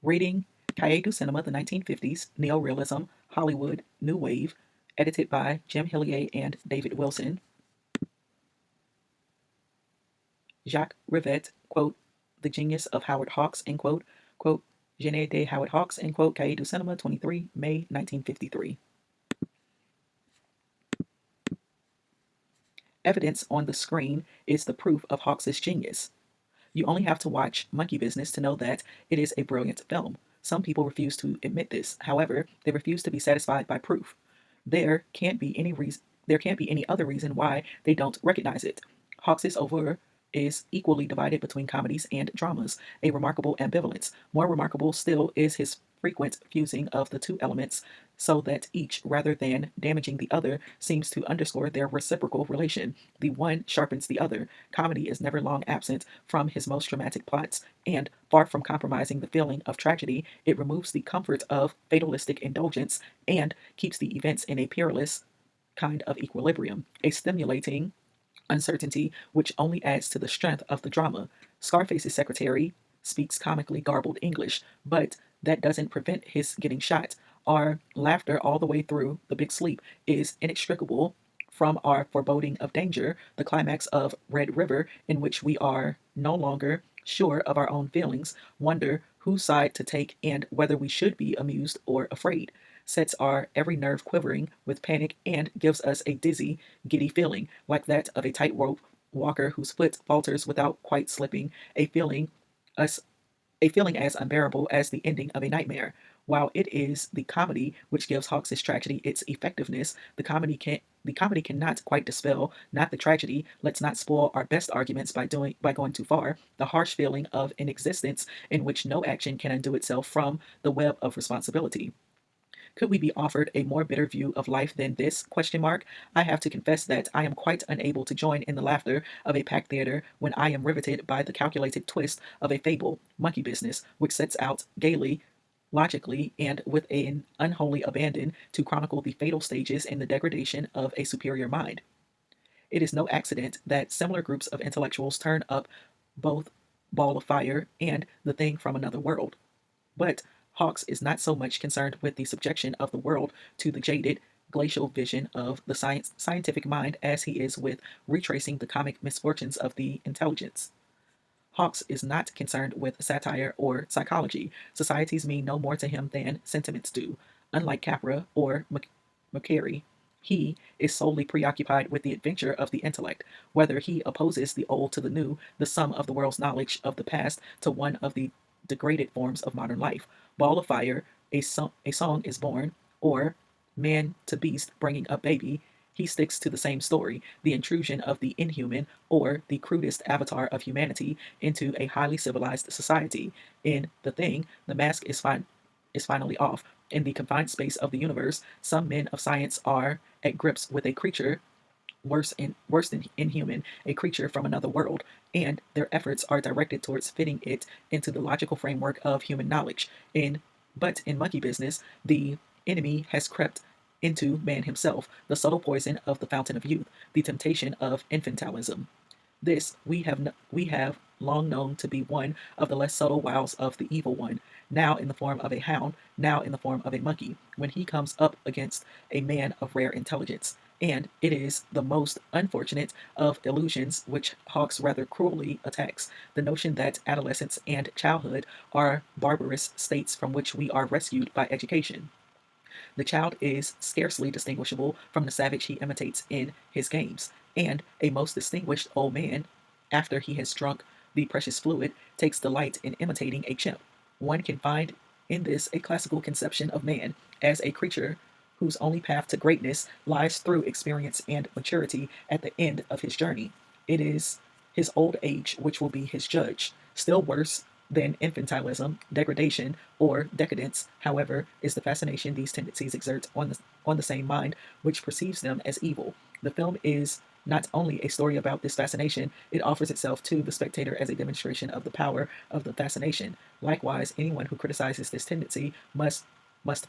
Reading Cahiers du Cinema, the 1950s, Neo-Realism, Hollywood, New Wave, edited by Jim Hillier and David Wilson. Jacques Rivette, quote, The Genius of Howard Hawks, end quote, Génie de Howard Hawks, end quote, Cahiers du Cinema, 23 May 1953. Evidence on the screen is the proof of Hawks's genius. You only have to watch Monkey Business to know that it is a brilliant film. Some people refuse to admit this. However, they refuse to be satisfied by proof. There can't be any reason. There can't be any other reason why they don't recognize it. Hawks's oeuvre is equally divided between comedies and dramas, a remarkable ambivalence. More remarkable still is his frequent fusing of the two elements so that each, rather than damaging the other, seems to underscore their reciprocal relation. The one sharpens the other. Comedy is never long absent from his most dramatic plots, and far from compromising the feeling of tragedy, it removes the comfort of fatalistic indulgence and keeps the events in a peerless kind of equilibrium, a stimulating uncertainty which only adds to the strength of the drama. Scarface's secretary speaks comically garbled English, but that doesn't prevent his getting shot. Our laughter all the way through The Big Sleep is inextricable from our foreboding of danger, the climax of Red River, in which we are no longer sure of our own feelings, wonder whose side to take and whether we should be amused or afraid, sets our every nerve quivering with panic and gives us a dizzy, giddy feeling, like that of a tightrope walker whose foot falters without quite slipping, us a feeling as unbearable as the ending of a nightmare. While it is the comedy which gives Hawks's tragedy its effectiveness, the comedy cannot quite dispel, not the tragedy. Let's not spoil our best arguments by going too far. The harsh feeling of an existence in which no action can undo itself from the web of responsibility. Could we be offered a more bitter view of life than this? I have to confess that I am quite unable to join in the laughter of a packed theater when I am riveted by the calculated twist of a fable, Monkey Business, which sets out gaily, logically, and with an unholy abandon to chronicle the fatal stages in the degradation of a superior mind. It is no accident that similar groups of intellectuals turn up both Ball of Fire and The Thing from Another World. But Hawks is not so much concerned with the subjection of the world to the jaded, glacial vision of the scientific mind as he is with retracing the comic misfortunes of the intelligence. Hawks is not concerned with satire or psychology. Societies mean no more to him than sentiments do. Unlike Capra or McCary, he is solely preoccupied with the adventure of the intellect, whether he opposes the old to the new, the sum of the world's knowledge of the past to one of the degraded forms of modern life. Ball of Fire, a song is born, or Man to Beast bringing up baby, he sticks to the same story, the intrusion of the inhuman, or the crudest avatar of humanity, into a highly civilized society. In The Thing, the mask is finally off. In the confined space of the universe, some men of science are at grips with a creature worse than inhuman, a creature from another world, and their efforts are directed towards fitting it into the logical framework of human knowledge. But in Monkey Business, the enemy has crept into man himself, the subtle poison of the fountain of youth, the temptation of infantilism. This we have long known to be one of the less subtle wiles of the evil one, now in the form of a hound, now in the form of a monkey, when he comes up against a man of rare intelligence. And it is the most unfortunate of illusions which Hawks rather cruelly attacks, the notion that adolescence and childhood are barbarous states from which we are rescued by education. The child is scarcely distinguishable from the savage he imitates in his games, and a most distinguished old man, after he has drunk the precious fluid, takes delight in imitating a chimp. One can find in this a classical conception of man as a creature whose only path to greatness lies through experience and maturity at the end of his journey. It is his old age which will be his judge. Still worse than infantilism, degradation, or decadence, however, is the fascination these tendencies exert on the same mind which perceives them as evil. The film is not only a story about this fascination, it offers itself to the spectator as a demonstration of the power of the fascination. Likewise, anyone who criticizes this tendency must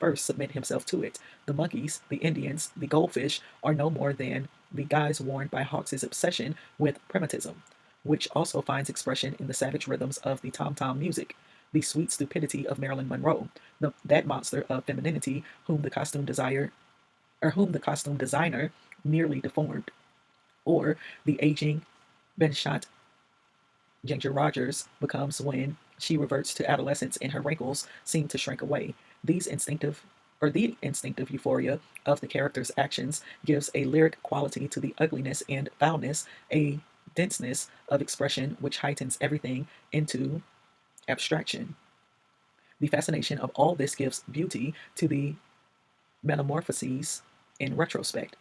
first submit himself to it. The monkeys, the Indians, the goldfish are no more than the guise worn by Hawks's obsession with primitivism, which also finds expression in the savage rhythms of the tom-tom music. the sweet stupidity of Marilyn Monroe, that monster of femininity whom the costume designer merely deformed, or the aging Benshot Ginger Rogers becomes when she reverts to adolescence and her wrinkles seem to shrink away. The instinctive euphoria of the character's actions gives a lyric quality to the ugliness and foulness, a denseness of expression which heightens everything into abstraction. The fascination of all this gives beauty to the metamorphoses in retrospect.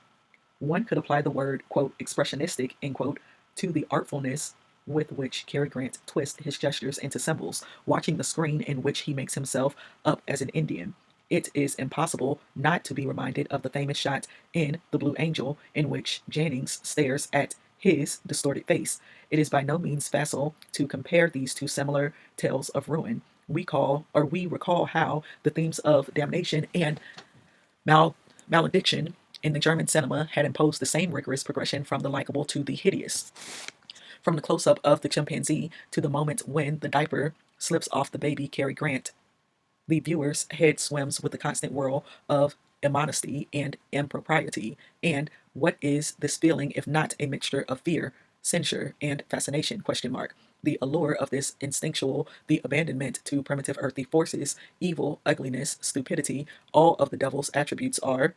One could apply the word, quote, expressionistic, end quote, to the artfulness with which Cary Grant twists his gestures into symbols, watching the screen in which he makes himself up as an Indian. It is impossible not to be reminded of the famous shot in The Blue Angel in which Jennings stares at his distorted face. It is by no means facile to compare these two similar tales of ruin. We recall how the themes of damnation and malediction in the German cinema had imposed the same rigorous progression from the likable to the hideous. From the close-up of the chimpanzee to the moment when the diaper slips off the baby Cary Grant, the viewer's head swims with the constant whirl of immodesty and impropriety. And what is this feeling if not a mixture of fear, censure, and fascination? Question mark. The allure of this instinctual, the abandonment to primitive earthly forces, evil, ugliness, stupidity, all of the devil's attributes are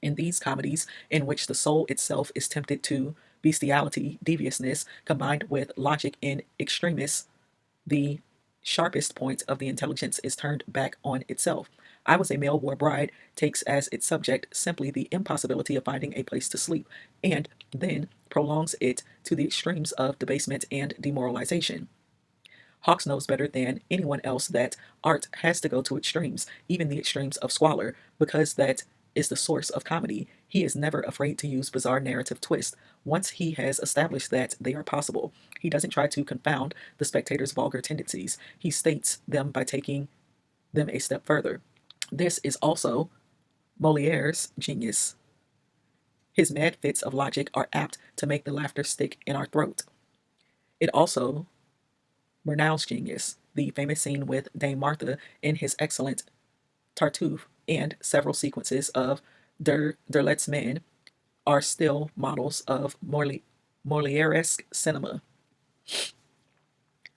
in these comedies in which the soul itself is tempted to bestiality, deviousness, combined with logic in extremis, the sharpest point of the intelligence is turned back on itself. I Was a Male War Bride takes as its subject simply the impossibility of finding a place to sleep, and then prolongs it to the extremes of debasement and demoralization. Hawks knows better than anyone else that art has to go to extremes, even the extremes of squalor, because that is the source of comedy. He is never afraid to use bizarre narrative twists. Once he has established that they are possible, he doesn't try to confound the spectator's vulgar tendencies. He states them by taking them a step further. This is also Moliere's genius. His mad fits of logic are apt to make the laughter stick in our throat. It also Murnau's genius, the famous scene with Dame Martha in his excellent Tartuffe and several sequences of Derlet's Men are still models of Molieresque cinema.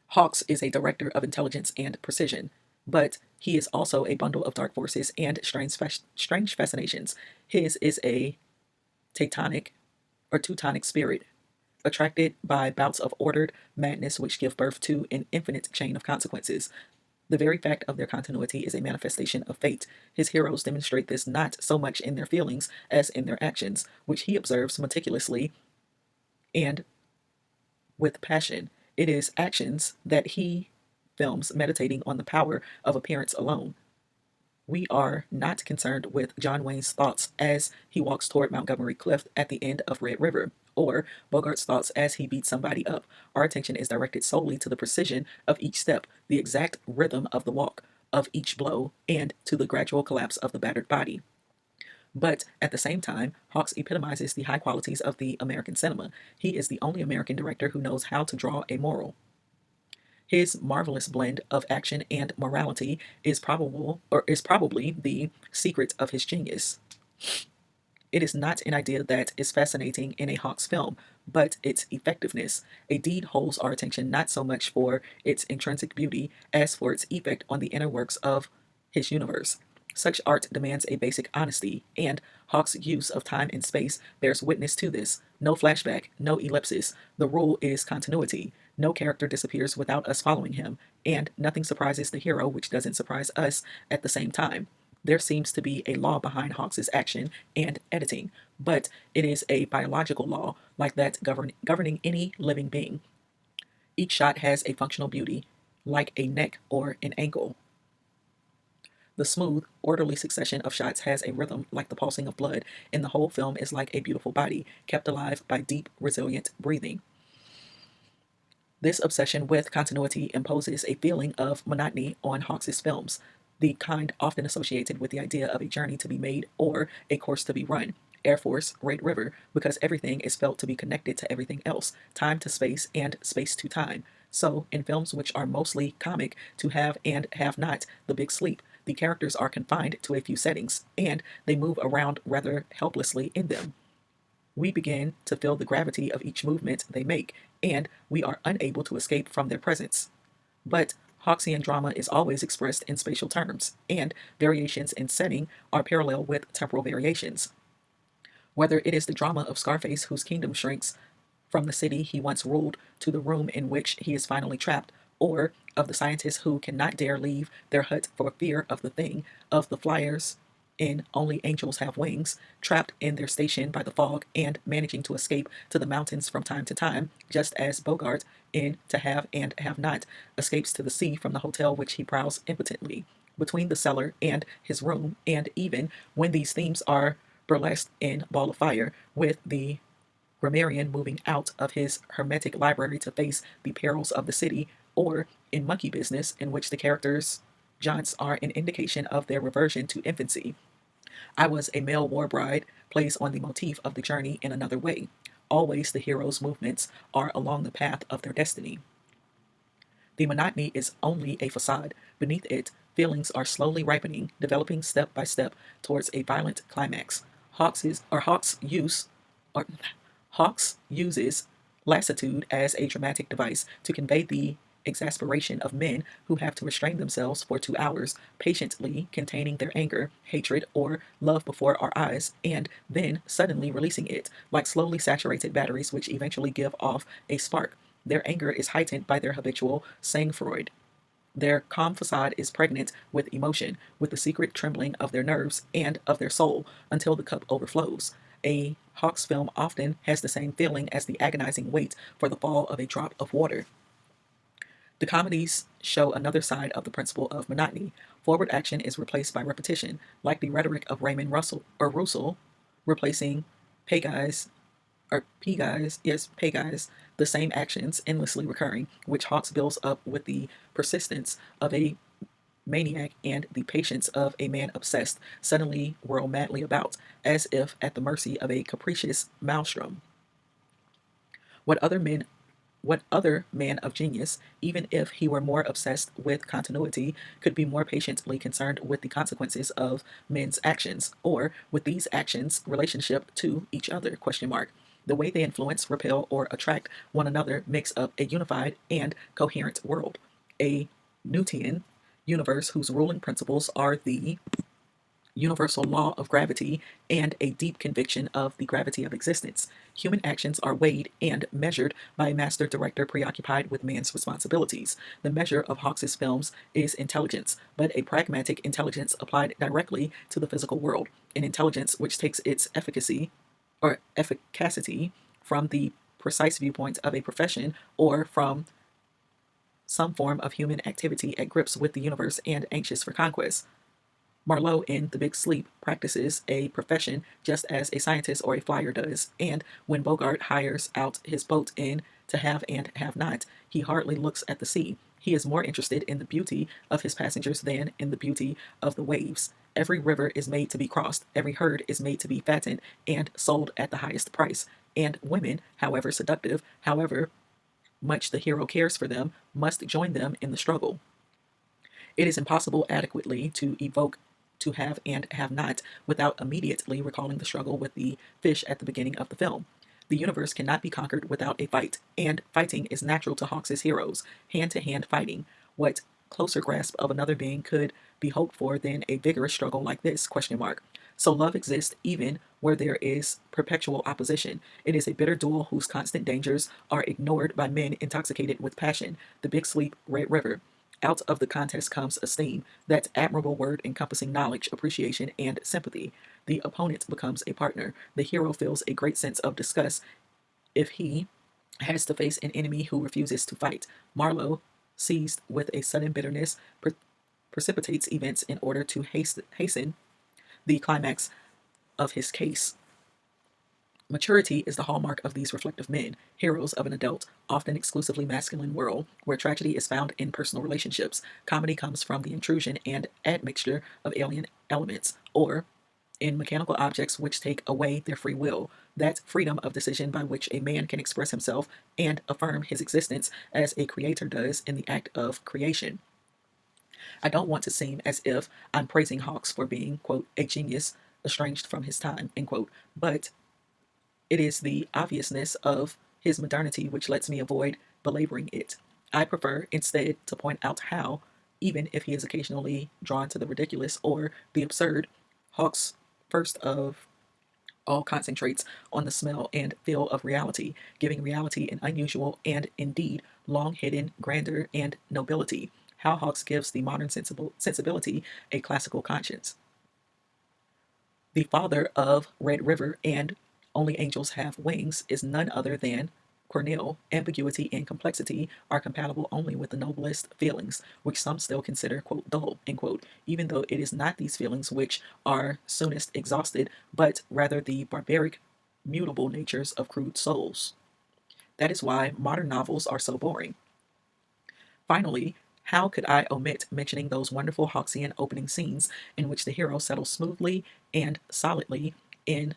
Hawks is a director of intelligence and precision, but he is also a bundle of dark forces and strange fascinations. His is a Teutonic spirit, attracted by bouts of ordered madness which give birth to an infinite chain of consequences. The very fact of their continuity is a manifestation of fate. His heroes demonstrate this not so much in their feelings as in their actions, which he observes meticulously and with passion. It is actions that he films meditating on the power of appearance alone. We are not concerned with John Wayne's thoughts as he walks toward Montgomery Cliff at the end of Red River, or Bogart's thoughts as he beats somebody up. Our attention is directed solely to the precision of each step, the exact rhythm of the walk, of each blow, and to the gradual collapse of the battered body. But at the same time, Hawks epitomizes the high qualities of the American cinema. He is the only American director who knows how to draw a moral. His marvelous blend of action and morality is probably the secret of his genius. It is not an idea that is fascinating in a Hawks film, but its effectiveness. A deed holds our attention not so much for its intrinsic beauty as for its effect on the inner works of his universe. Such art demands a basic honesty, and Hawks' use of time and space bears witness to this. No flashback, no ellipsis. The rule is continuity. No character disappears without us following him, and nothing surprises the hero which doesn't surprise us at the same time. There seems to be a law behind Hawks' action and editing, but it is a biological law, like that governing any living being. Each shot has a functional beauty, like a neck or an ankle. The smooth, orderly succession of shots has a rhythm like the pulsing of blood, and the whole film is like a beautiful body, kept alive by deep, resilient breathing. This obsession with continuity imposes a feeling of monotony on Hawks' films, the kind often associated with the idea of a journey to be made or a course to be run. Air Force, Red River, because everything is felt to be connected to everything else, time to space and space to time. So, in films which are mostly comic, To Have and Have Not, The Big Sleep, the characters are confined to a few settings, and they move around rather helplessly in them. We begin to feel the gravity of each movement they make, and we are unable to escape from their presence. But Hawksian drama is always expressed in spatial terms, and variations in setting are parallel with temporal variations. Whether it is the drama of Scarface, whose kingdom shrinks from the city he once ruled to the room in which he is finally trapped, or of the scientists who cannot dare leave their hut for fear of the thing, of the flyers in Only Angels Have Wings, trapped in their station by the fog and managing to escape to the mountains from time to time, just as Bogart in To Have and Have Not escapes to the sea from the hotel which he prowls impotently between the cellar and his room, and even when these themes are burlesqued in Ball of Fire, with the grammarian moving out of his hermetic library to face the perils of the city, or in Monkey Business, in which the characters' jaunts are an indication of their reversion to infancy. I Was a Male War Bride plays on the motif of the journey in another way. Always the hero's movements are along the path of their destiny. The monotony is only a facade. Beneath it, feelings are slowly ripening, developing step by step towards a violent climax. Hawks use or Hawks uses lassitude as a dramatic device to convey the exasperation of men who have to restrain themselves for 2 hours, patiently containing their anger, hatred, or love before our eyes, and then suddenly releasing it, like slowly saturated batteries which eventually give off a spark. Their anger is heightened by their habitual sang-froid. Their calm facade is pregnant with emotion, with the secret trembling of their nerves and of their soul, until the cup overflows. A Hawks film often has the same feeling as the agonizing wait for the fall of a drop of water. The comedies show another side of the principle of monotony. Forward action is replaced by repetition, like the rhetoric of Raymond Russell, replacing pay guys pay guys, the same actions endlessly recurring, which Hawks builds up with the persistence of a maniac and the patience of a man obsessed, suddenly whirl madly about, as if at the mercy of a capricious maelstrom. What other men what other man of genius, even if he were more obsessed with continuity, could be more patiently concerned with the consequences of men's actions, or with these actions' relationship to each other? Question mark. The way they influence, repel, or attract one another makes up a unified and coherent world. A Newtonian universe whose ruling principles are the universal law of gravity and a deep conviction of the gravity of existence. Human actions are weighed and measured by a master director preoccupied with man's responsibilities. The measure of Hawks's films is intelligence, but a pragmatic intelligence applied directly to the physical world, an intelligence which takes its efficacy from the precise viewpoint of a profession or from some form of human activity at grips with the universe and anxious for conquest. Marlowe in The Big Sleep practices a profession just as a scientist or a flyer does, and when Bogart hires out his boat in To Have and Have Not, he hardly looks at the sea. He is more interested in the beauty of his passengers than in the beauty of the waves. Every river is made to be crossed, every herd is made to be fattened and sold at the highest price, and women, however seductive, however much the hero cares for them, must join them in the struggle. It is impossible adequately to evoke To Have and Have Not without immediately recalling the struggle with the fish at the beginning of the film. The universe cannot be conquered without a fight, and fighting is natural to Hawks's heroes, hand-to-hand fighting. What closer grasp of another being could be hoped for than a vigorous struggle like this? Question mark. So love exists even where there is perpetual opposition. It is a bitter duel whose constant dangers are ignored by men intoxicated with passion. The Big Sleep, Red River. Out of the contest comes esteem, that admirable word encompassing knowledge, appreciation, and sympathy. The opponent becomes a partner. The hero feels a great sense of disgust if he has to face an enemy who refuses to fight. Marlowe, seized with a sudden bitterness, precipitates events in order to hasten the climax of his case. Maturity is the hallmark of these reflective men, heroes of an adult, often exclusively masculine world, where tragedy is found in personal relationships. Comedy comes from the intrusion and admixture of alien elements, or in mechanical objects which take away their free will. that freedom of decision by which a man can express himself and affirm his existence as a creator does in the act of creation. I don't want to seem as if I'm praising Hawks for being, quote, a genius estranged from his time, end quote, but it is the obviousness of his modernity which lets me avoid belaboring it. I prefer instead to point out how, even if he is occasionally drawn to the ridiculous or the absurd, Hawks first of all concentrates on the smell and feel of reality, giving reality an unusual and indeed long hidden grandeur and nobility. How Hawks gives the modern sensibility a classical conscience. The father of Red River and Only Angels Have Wings is none other than Corneille. Ambiguity and complexity are compatible only with the noblest feelings, which some still consider, quote, dull, end quote, even though it is not these feelings which are soonest exhausted, but rather the barbaric, mutable natures of crude souls. That is why modern novels are so boring. Finally, how could I omit mentioning those wonderful Hawksian opening scenes in which the hero settles smoothly and solidly in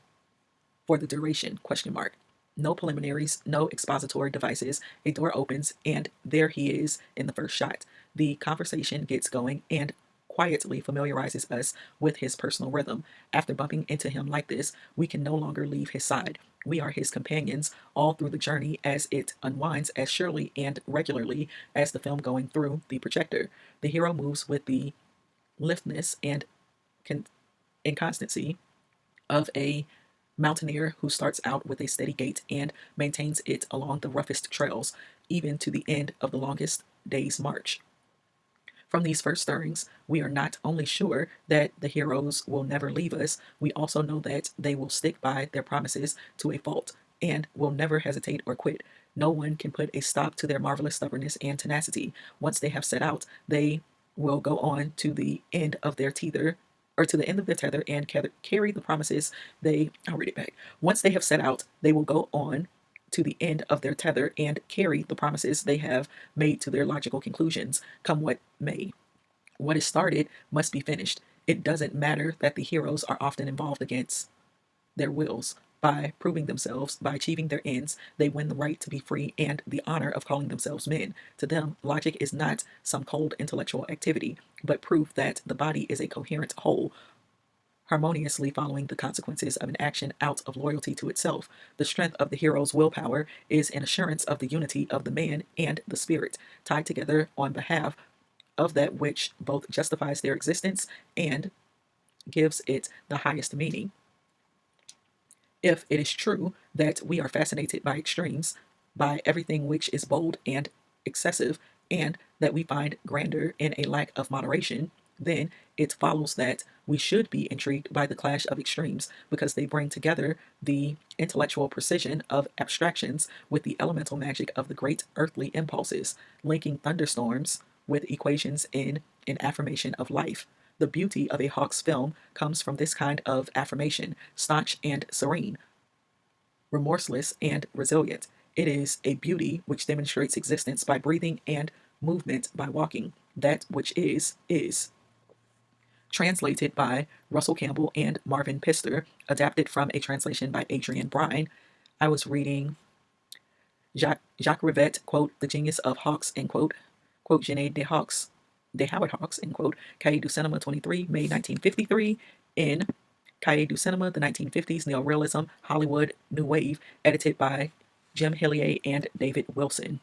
for the duration, question mark. No preliminaries, no expository devices. A door opens and there he is in the first shot. The conversation gets going and quietly familiarizes us with his personal rhythm. After bumping into him like this, we can no longer leave his side. We are his companions all through the journey as it unwinds as surely and regularly as the film going through the projector. The hero moves with the litheness and inconstancy of a mountaineer who starts out with a steady gait and maintains it along the roughest trails, even to the end of the longest day's march. From these first stirrings, we are not only sure that the heroes will never leave us, we also know that they will stick by their promises to a fault and will never hesitate or quit. No one can put a stop to their marvelous stubbornness and tenacity. Once they have set out, they will go on to the end of their tether or to the end of their tether and carry the promises I'll read it back. Once they have set out, they will go on to the end of their tether and carry the promises they have made to their logical conclusions, come what may. What is started must be finished. It doesn't matter that the heroes are often involved against their wills. By proving themselves, by achieving their ends, they win the right to be free and the honor of calling themselves men. To them, logic is not some cold intellectual activity, but proof that the body is a coherent whole, harmoniously following the consequences of an action out of loyalty to itself. The strength of the hero's willpower is an assurance of the unity of the man and the spirit, tied together on behalf of that which both justifies their existence and gives it the highest meaning. If it is true that we are fascinated by extremes, by everything which is bold and excessive, and that we find grandeur in a lack of moderation, then it follows that we should be intrigued by the clash of extremes because they bring together the intellectual precision of abstractions with the elemental magic of the great earthly impulses, linking thunderstorms with equations in an affirmation of life. The beauty of a Hawks film comes from this kind of affirmation, staunch and serene, remorseless and resilient. It is a beauty which demonstrates existence by breathing and movement by walking. That which is, is. Translated by Russell Campbell and Marvin Pister, adapted from a translation by Adrian Brine. I was reading Jacques Rivette, quote, The Genius of Hawks, end quote, Genet de Hawks, de Howard Hawks, end quote, Cahiers du Cinema 23, May 1953, in Cahiers du Cinema, the 1950s, Neo-Realism, Hollywood, New Wave, edited by Jim Hillier and David Wilson.